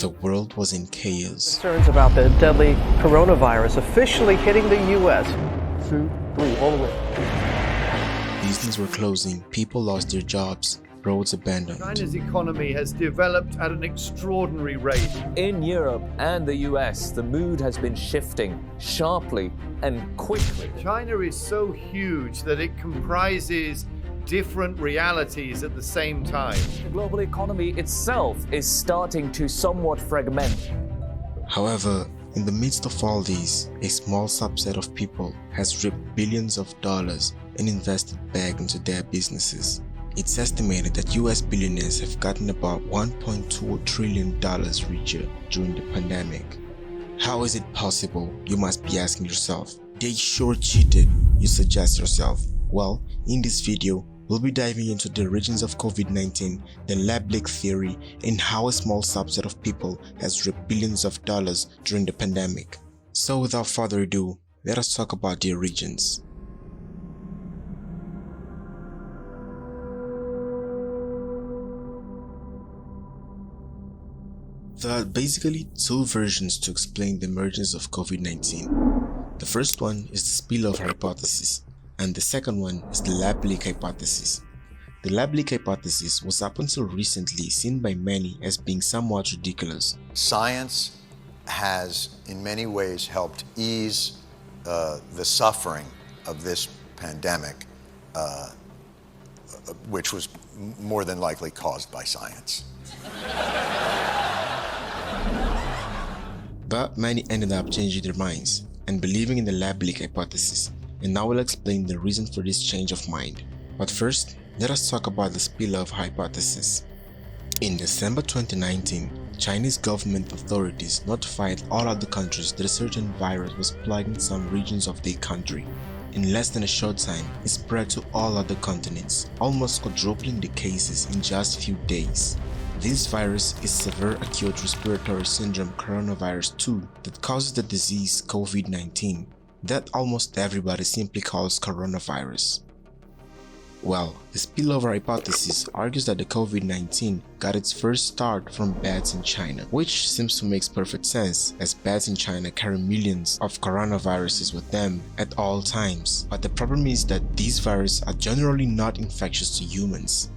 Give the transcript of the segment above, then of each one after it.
The world was in chaos. Concerns about the deadly coronavirus officially hitting the U.S. 2, 3, all the way. Businesses were closing, people lost their jobs, roads abandoned. China's economy has developed at an extraordinary rate. In Europe and the US, the mood has been shifting sharply and quickly. China is so huge that it comprises different realities at the same time. The global economy itself is starting to somewhat fragment. However, in the midst of all these, a small subset of people has ripped billions of dollars and invested back into their businesses. It's estimated that US billionaires have gotten about $1.2 trillion richer during the pandemic. How is it possible, you must be asking yourself? They sure cheated, you suggest yourself. Well, in this video, we'll be diving into the origins of COVID-19, the lab leak theory, and how a small subset of people has ripped billions of dollars during the pandemic. So without further ado, let us talk about the origins. There are basically two versions to explain the emergence of COVID-19. The first one is the spillover hypothesis, and the second one is the lab leak hypothesis. The lab leak hypothesis was up until recently seen by many as being somewhat ridiculous. Science has in many ways helped ease the suffering of this pandemic, which was more than likely caused by science. But many ended up changing their minds and believing in the lab leak hypothesis, and now we'll explain the reason for this change of mind. But first, let us talk about the spillover hypothesis. In December 2019, Chinese government authorities notified all other countries that a certain virus was plaguing some regions of their country. In less than a short time, it spread to all other continents, almost quadrupling the cases in just a few days. This virus is severe acute respiratory syndrome coronavirus 2 that causes the disease COVID-19 that almost everybody simply calls coronavirus. Well, the spillover hypothesis argues that the COVID-19 got its first start from bats in China, which seems to make perfect sense as bats in China carry millions of coronaviruses with them at all times. But the problem is that these viruses are generally not infectious to humans.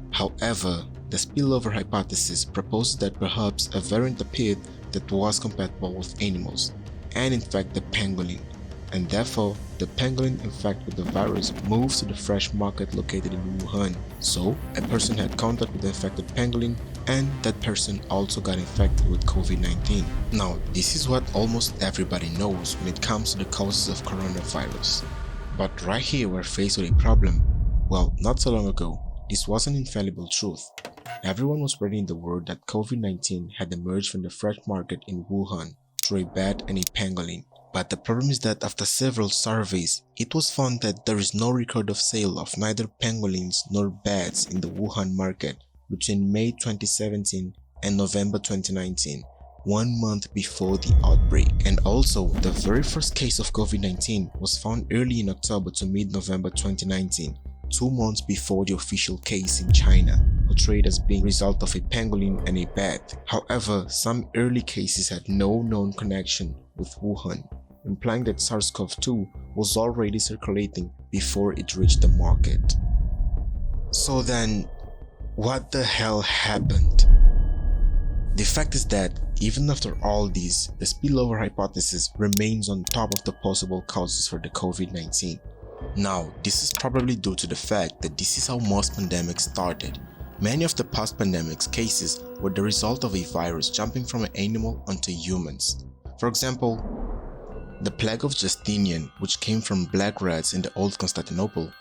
However, the spillover hypothesis proposes that perhaps a variant appeared that was compatible with animals, and in fact the pangolin, and therefore the pangolin infected with the virus moves to the fresh market located in Wuhan. So a person had contact with the infected pangolin, and that person also got infected with COVID-19. Now, this is what almost everybody knows when it comes to the causes of coronavirus. But right here we're faced with a problem. Well, not so long ago, this was an infallible truth. Everyone was spreading the word that COVID-19 had emerged from the fresh market in Wuhan through a bat and a pangolin. But the problem is that after several surveys, it was found that there is no record of sale of neither pangolins nor bats in the Wuhan market between May 2017 and November 2019, 1 month before the outbreak. And also, the very first case of COVID-19 was found early in October to mid-November 2019, 2 months before the official case in China, portrayed as being a result of a pangolin and a bat. However, some early cases had no known connection with Wuhan, implying that SARS-CoV-2 was already circulating before it reached the market. So then, what the hell happened? The fact is that, even after all this, the spillover hypothesis remains on top of the possible causes for the COVID-19. Now, this is probably due to the fact that this is how most pandemics started. Many of the past pandemics cases were the result of a virus jumping from an animal onto humans. For example, the plague of Justinian, which came from black rats in the old Constantinople,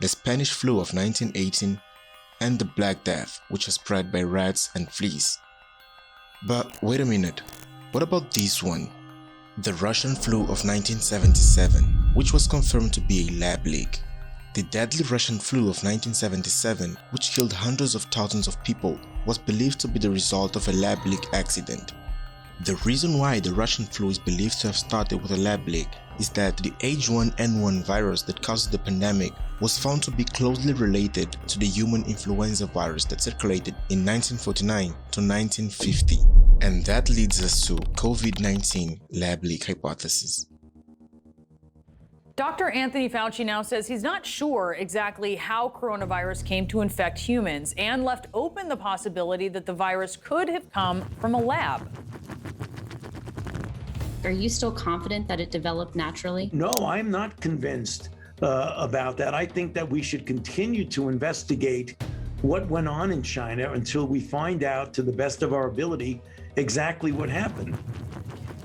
the Spanish flu of 1918, and the Black Death, which was spread by rats and fleas. But wait a minute, what about this one? The Russian flu of 1977, which was confirmed to be a lab leak. The deadly Russian flu of 1977, which killed hundreds of thousands of people, was believed to be the result of a lab leak accident. The reason why the Russian flu is believed to have started with a lab leak is that the H1N1 virus that causes the pandemic was found to be closely related to the human influenza virus that circulated in 1949 to 1950. And that leads us to COVID-19 lab leak hypothesis. Dr. Anthony Fauci now says he's not sure exactly how coronavirus came to infect humans and left open the possibility that the virus could have come from a lab. Are you still confident that it developed naturally? No, I'm not convinced about that. I think that we should continue to investigate what went on in China until we find out, to the best of our ability, exactly what happened.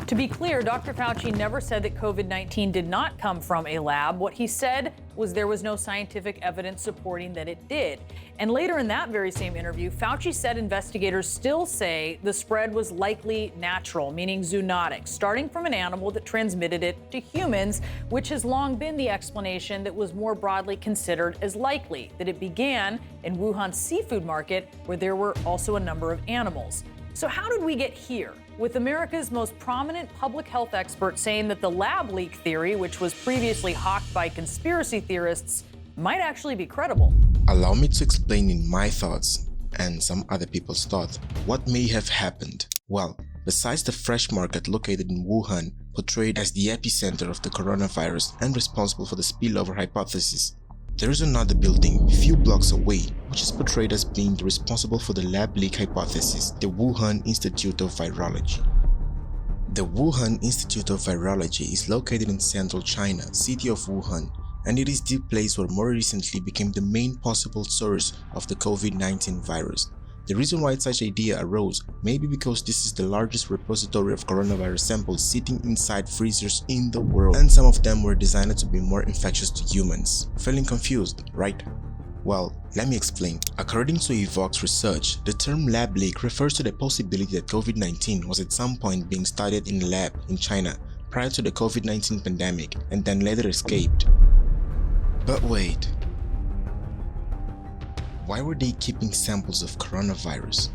To be clear, Dr. Fauci never said that COVID-19 did not come from a lab. What he said was there was no scientific evidence supporting that it did. And later in that very same interview, Fauci said investigators still say the spread was likely natural, meaning zoonotic, starting from an animal that transmitted it to humans, which has long been the explanation that was more broadly considered as likely, that it began in Wuhan's seafood market, where there were also a number of animals. So how did we get here? With America's most prominent public health expert saying that the lab leak theory, which was previously hawked by conspiracy theorists, might actually be credible. Allow me to explain in my thoughts, and some other people's thoughts, what may have happened. Well, besides the fresh market located in Wuhan, portrayed as the epicenter of the coronavirus and responsible for the spillover hypothesis, there is another building a few blocks away which is portrayed as being responsible for the lab leak hypothesis, the Wuhan Institute of Virology. The Wuhan Institute of Virology is located in central China, city of Wuhan, and it is the place where more recently became the main possible source of the COVID-19 virus. The reason why such idea arose may be because this is the largest repository of coronavirus samples sitting inside freezers in the world, and some of them were designed to be more infectious to humans. Feeling confused, right? Well, let me explain. According to Evox research, the term lab leak refers to the possibility that COVID-19 was at some point being studied in a lab in China prior to the COVID-19 pandemic and then later escaped. But wait. Why were they keeping samples of coronavirus?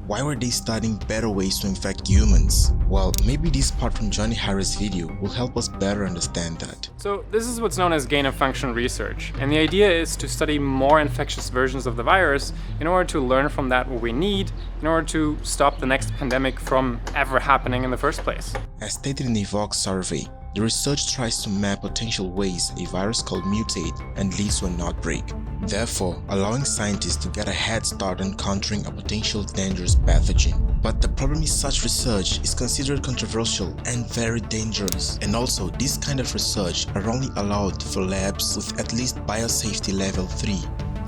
Why were they studying better ways to infect humans? Well, maybe this part from Jhonny Harris' video will help us better understand that. So this is what's known as gain-of-function research, and the idea is to study more infectious versions of the virus in order to learn from that what we need in order to stop the next pandemic from ever happening in the first place. As stated in the Vox survey, the research tries to map potential ways a virus could mutate and lead to an outbreak, therefore allowing scientists to get a head start on countering a potential dangerous pathogen. But the problem is such research is considered controversial and very dangerous, and also this kind of research are only allowed for labs with at least biosafety level 3.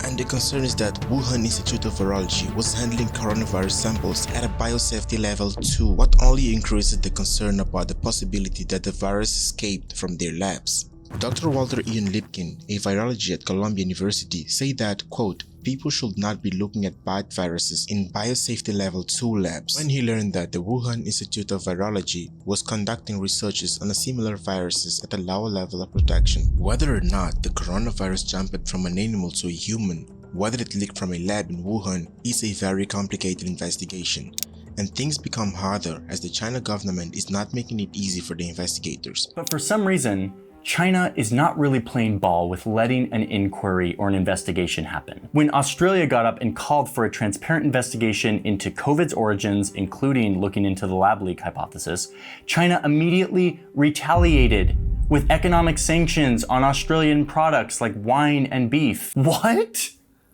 And the concern is that Wuhan Institute of Virology was handling coronavirus samples at a biosafety level 2, what only increases the concern about the possibility that the virus escaped from their labs. Dr. Walter Ian Lipkin, a virologist at Columbia University, say that, quote, people should not be looking at bad viruses in biosafety level 2 labs, when he learned that the Wuhan Institute of Virology was conducting researches on similar viruses at a lower level of protection. Whether or not the coronavirus jumped from an animal to a human, whether it leaked from a lab in Wuhan, is a very complicated investigation. And things become harder as the China government is not making it easy for the investigators. But for some reason, China is not really playing ball with letting an inquiry or an investigation happen. When Australia got up and called for a transparent investigation into COVID's origins, including looking into the lab leak hypothesis, China immediately retaliated with economic sanctions on Australian products like wine and beef. What?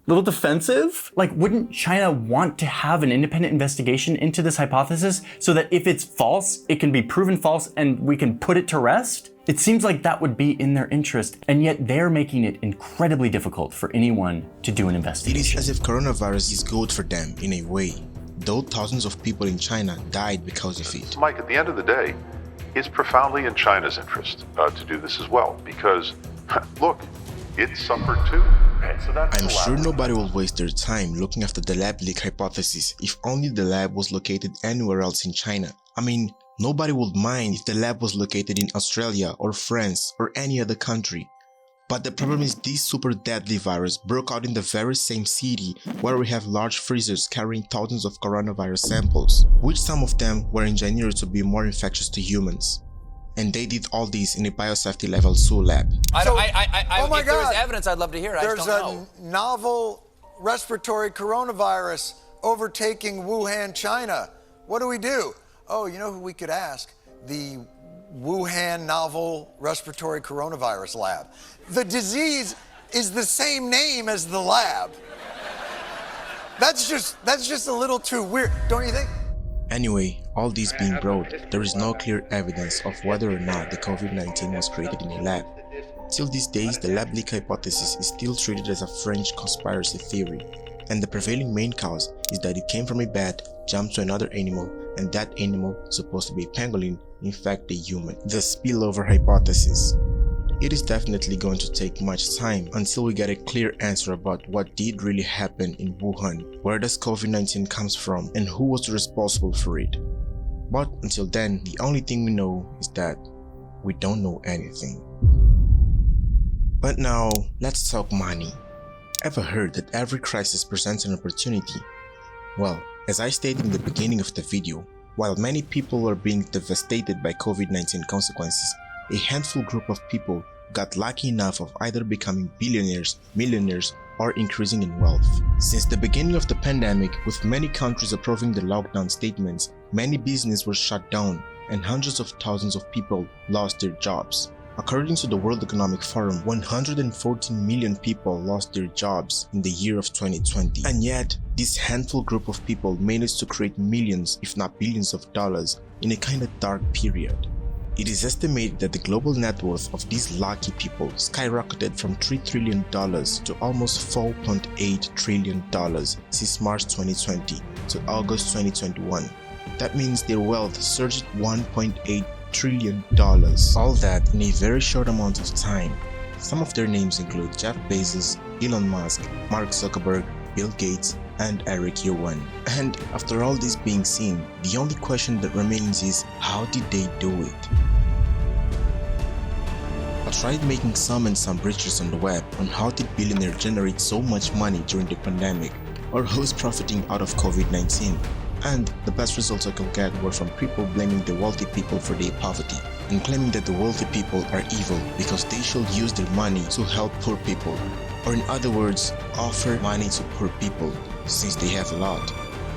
Little defensive? Like, wouldn't China want to have an independent investigation into this hypothesis so that if it's false, it can be proven false and we can put it to rest? It seems like that would be in their interest, and yet they're making it incredibly difficult for anyone to do an investigation. It is as if coronavirus is good for them in a way, though thousands of people in China died because of it. Mike, at the end of the day, it's profoundly in China's interest to do this as well, because, look, it suffered too. I'm sure nobody will waste their time looking after the lab leak hypothesis if only the lab was located anywhere else in China. I mean, nobody would mind if the lab was located in Australia or France or any other country. But the problem is this super deadly virus broke out in the very same city where we have large freezers carrying thousands of coronavirus samples, which some of them were engineered to be more infectious to humans. And they did all this in a biosafety level 2 lab. oh my if there was God. evidence, I'd love to hear it. I just don't know. There's a novel respiratory coronavirus overtaking Wuhan, China. What do we do? Oh, you know who we could ask? The Wuhan Novel Respiratory Coronavirus Lab. The disease is the same name as the lab. That's just a little too weird, don't you think? Anyway, all this being brought, there is no clear evidence of whether or not the COVID-19 was created in a lab. Till these days, the lab leak hypothesis is still treated as a French conspiracy theory, and the prevailing main cause is that it came from a bat, jumped to another animal, and that animal, supposed to be a pangolin, infected a human. The spillover hypothesis. It is definitely going to take much time until we get a clear answer about what did really happen in Wuhan, where does COVID-19 comes from, and who was responsible for it. But until then, the only thing we know is that we don't know anything. But now, let's talk money. Ever heard that every crisis presents an opportunity? Well, as I stated in the beginning of the video, while many people were being devastated by COVID-19 consequences, a handful group of people got lucky enough of either becoming billionaires, millionaires, or increasing in wealth. Since the beginning of the pandemic, with many countries approving the lockdown statements, many businesses were shut down and hundreds of thousands of people lost their jobs. According to the World Economic Forum, 114 million people lost their jobs in the year of 2020. And yet, this handful group of people managed to create millions, if not billions of dollars in a kind of dark period. It is estimated that the global net worth of these lucky people skyrocketed from $3 trillion to almost $4.8 trillion since March 2020 to August 2021. That means their wealth surged $1.8 trillion. All that in a very short amount of time. Some of their names include Jeff Bezos, Elon Musk, Mark Zuckerberg, Bill Gates, and Eric Yuan. And after all this being seen, the only question that remains is, how did they do it? I tried making some research on the web on how did billionaires generate so much money during the pandemic, or who's profiting out of COVID-19. And the best results I could get were from people blaming the wealthy people for their poverty, and claiming that the wealthy people are evil because they should use their money to help poor people. Or in other words, offer money to poor people, since they have a lot.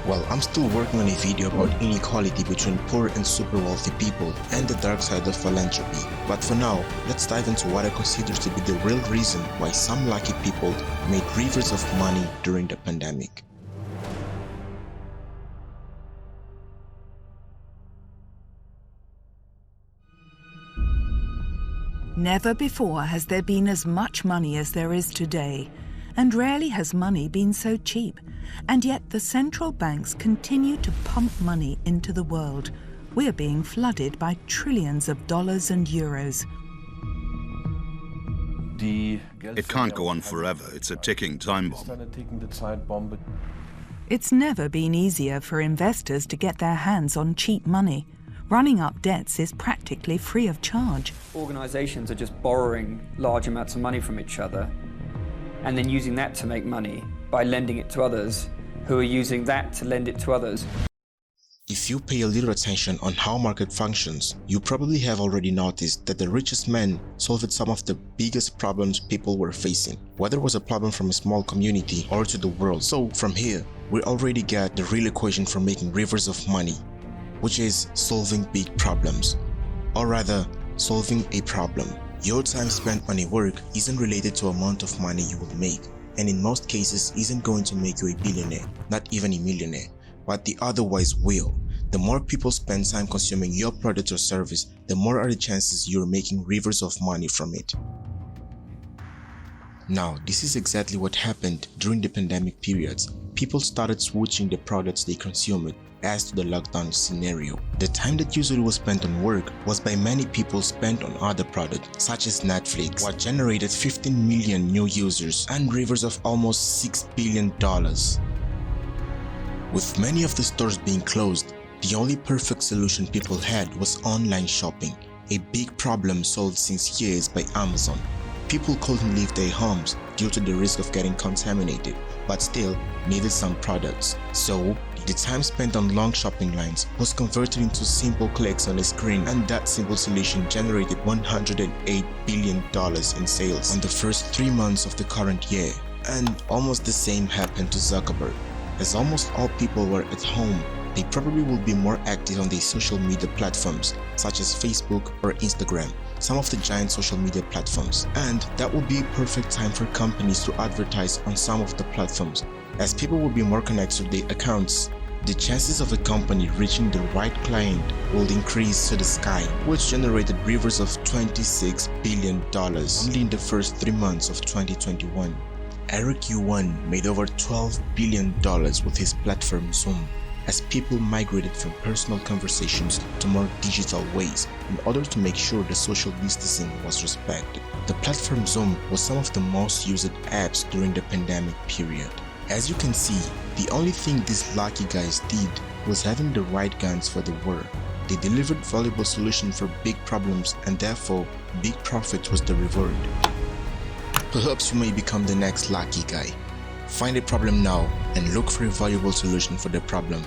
Well, I'm still working on a video about inequality between poor and super wealthy people and the dark side of philanthropy. But for now, let's dive into what I consider to be the real reason why some lucky people made rivers of money during the pandemic. Never before has there been as much money as there is today, and rarely has money been so cheap. And yet the central banks continue to pump money into the world. We're being flooded by trillions of dollars and euros. It can't go on forever. It's a ticking time bomb. It's never been easier for investors to get their hands on cheap money. Running up debts is practically free of charge. Organizations are just borrowing large amounts of money from each other and then using that to make money by lending it to others who are using that to lend it to others. If you pay a little attention on how market functions, you probably have already noticed that the richest men solved some of the biggest problems people were facing, whether it was a problem from a small community or to the world. So from here, we already get the real equation for making rivers of money, which is solving big problems, or rather, solving a problem. Your time spent on a work isn't related to the amount of money you will make, and in most cases isn't going to make you a billionaire, not even a millionaire, but the otherwise will. The more people spend time consuming your product or service, the more are the chances you're making rivers of money from it. Now, this is exactly what happened during the pandemic periods. People started switching the products they consumed as to the lockdown scenario. The time that usually was spent on work was by many people spent on other products such as Netflix, what generated 15 million new users and rivers of almost $6 billion. With many of the stores being closed, the only perfect solution people had was online shopping, a big problem solved since years by Amazon. People couldn't leave their homes due to the risk of getting contaminated, but still needed some products. So, the time spent on long shopping lines was converted into simple clicks on a screen, and that simple solution generated $108 billion in sales in the first 3 months of the current year. And almost the same happened to Zuckerberg. As almost all people were at home, they probably will be more active on their social media platforms such as Facebook or Instagram, some of the giant social media platforms. And that would be a perfect time for companies to advertise on some of the platforms. As people will be more connected to their accounts, the chances of a company reaching the right client will increase to the sky, which generated rivers of $26 billion only in the first 3 months of 2021. Eric Yuan made over $12 billion with his platform Zoom, as people migrated from personal conversations to more digital ways in order to make sure the social distancing was respected. The platform Zoom was some of the most used apps during the pandemic period. As you can see, the only thing these lucky guys did was having the right guns for the war. They delivered valuable solutions for big problems, and therefore, big profit was the reward. Perhaps you may become the next lucky guy. Find a problem now and look for a valuable solution for the problem.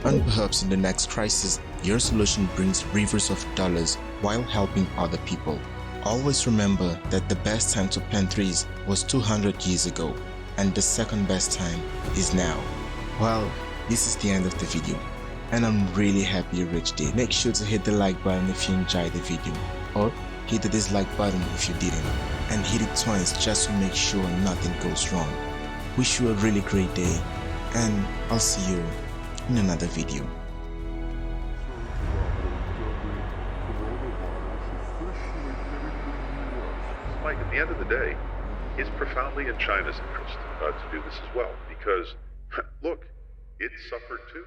And perhaps in the next crisis, your solution brings rivers of dollars while helping other people. Always remember that the best time to plant trees was 200 years ago, and the second best time is now. Well, this is the end of the video, and I'm really happy you reached it. Make sure to hit the like button if you enjoyed the video, or hit the dislike button if you didn't, and hit it twice just to make sure nothing goes wrong. Wish you a really great day, and I'll see you in another video. Mike, at the end of the day, it's profoundly in China's interest to do this as well, because, look, it suffered too.